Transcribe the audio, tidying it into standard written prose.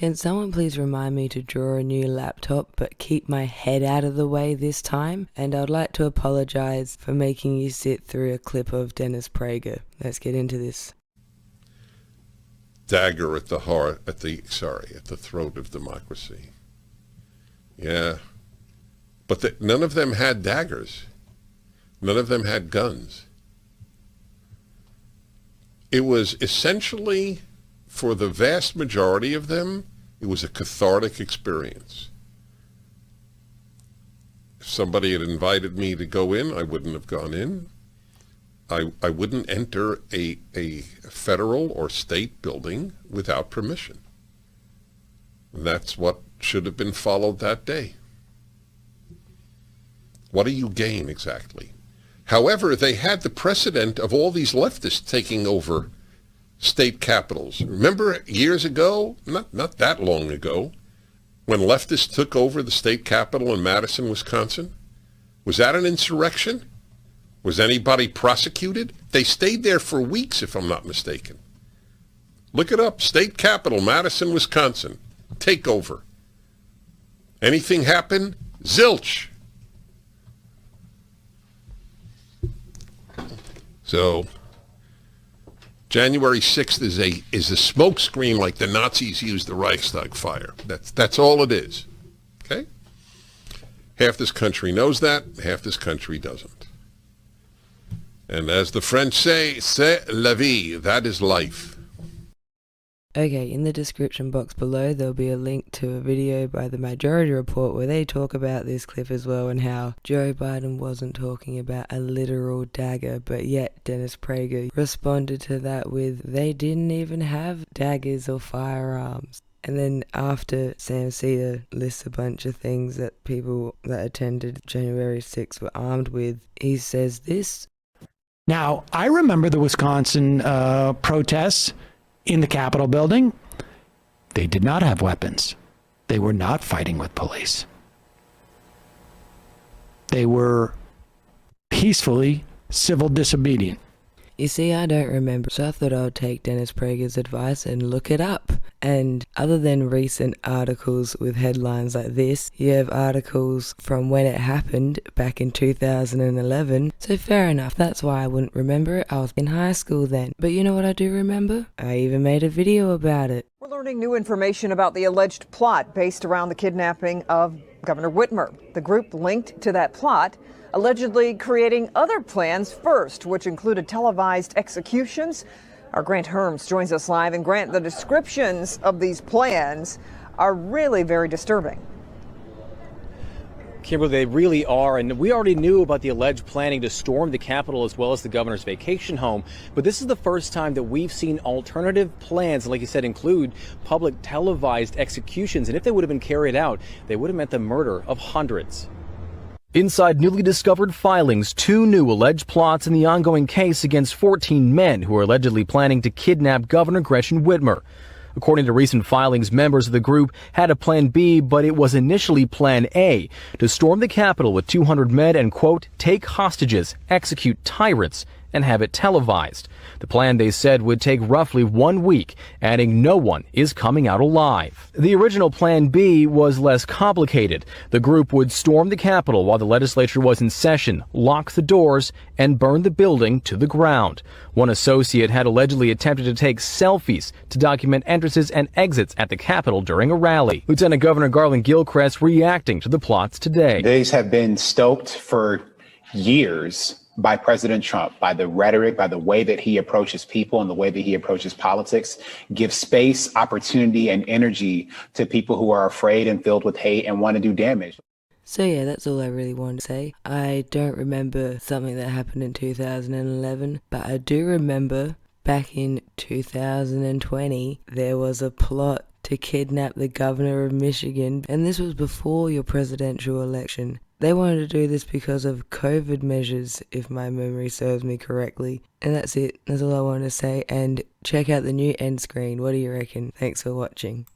Can someone please remind me to draw a new laptop but keep my head out of the way this time? And I'd like to apologize for making you sit through a clip of Dennis Prager. Let's get into this. Dagger at the heart, at the throat of democracy. Yeah. But none of them had daggers. None of them had guns. It was essentially, for the vast majority of them, it was a cathartic experience. If somebody had invited me to go in, I wouldn't have gone in. I wouldn't enter a federal or state building without permission. And that's what should have been followed that day. What do you gain exactly? However, they had the precedent of all these leftists taking over state capitals. Remember years ago, not that long ago, when leftists took over the state capitol in Madison, Wisconsin? Was that an insurrection? Was anybody prosecuted? They stayed there for weeks, if I'm not mistaken. Look it up. State Capitol, Madison, Wisconsin. Takeover. Anything happen? Zilch. So, January 6th is a smokescreen like the Nazis used the Reichstag fire. That's all it is. Okay? Half this country knows that, half this country doesn't. And as the French say, c'est la vie, that is life. Okay, in the description box below there'll be a link to a video by the Majority Report where they talk about this clip as well and how Joe Biden wasn't talking about a literal dagger, but yet Dennis Prager responded to that with, they didn't even have daggers or firearms. And then after Sam Cedar lists a bunch of things that people that attended January 6th were armed with, he says this. Now, I remember the Wisconsin protests in the Capitol building. They did not have weapons. They were not fighting with police. They were peacefully civil disobedient. You see, I don't remember, so I thought I would take Dennis Prager's advice and look it up. And other than recent articles with headlines like this, you have articles from when it happened back in 2011. So fair enough, that's why I wouldn't remember it. I was in high school then. But you know what I do remember? I even made a video about it. We're learning new information about the alleged plot based around the kidnapping of Governor Whitmer. The group linked to that plot allegedly creating other plans first, which included televised executions. Our Grant Herms joins us live. And Grant, the descriptions of these plans are really very disturbing. Kimberly, they really are, and we already knew about the alleged planning to storm the Capitol as well as the governor's vacation home, but this is the first time that we've seen alternative plans, like you said, include public televised executions, and if they would have been carried out, they would have meant the murder of hundreds. Inside newly discovered filings, 2 new alleged plots in the ongoing case against 14 men who are allegedly planning to kidnap Governor Gretchen Whitmer. According to recent filings, members of the group had a Plan B, but it was initially Plan A, to storm the Capitol with 200 men and, quote, take hostages, execute tyrants, and have it televised. The plan, they said, would take roughly 1 week, adding no one is coming out alive. The original Plan B was less complicated. The group would storm the Capitol while the legislature was in session, lock the doors, and burn the building to the ground. One associate had allegedly attempted to take selfies to document entrances and exits at the Capitol during a rally. Lieutenant Governor Garland Gilchrist reacting to the plots today. These have been stoked for years by President Trump, by the rhetoric, by the way that he approaches people and the way that he approaches politics, give space, opportunity, and energy to people who are afraid and filled with hate and want to do damage. So yeah, that's all I really wanted to say. I don't remember something that happened in 2011, but I do remember back in 2020, there was a plot to kidnap the governor of Michigan, and this was before your presidential election. They wanted to do this because of COVID measures, if my memory serves me correctly. And that's it. That's all I wanted to say. And check out the new end screen. What do you reckon? Thanks for watching.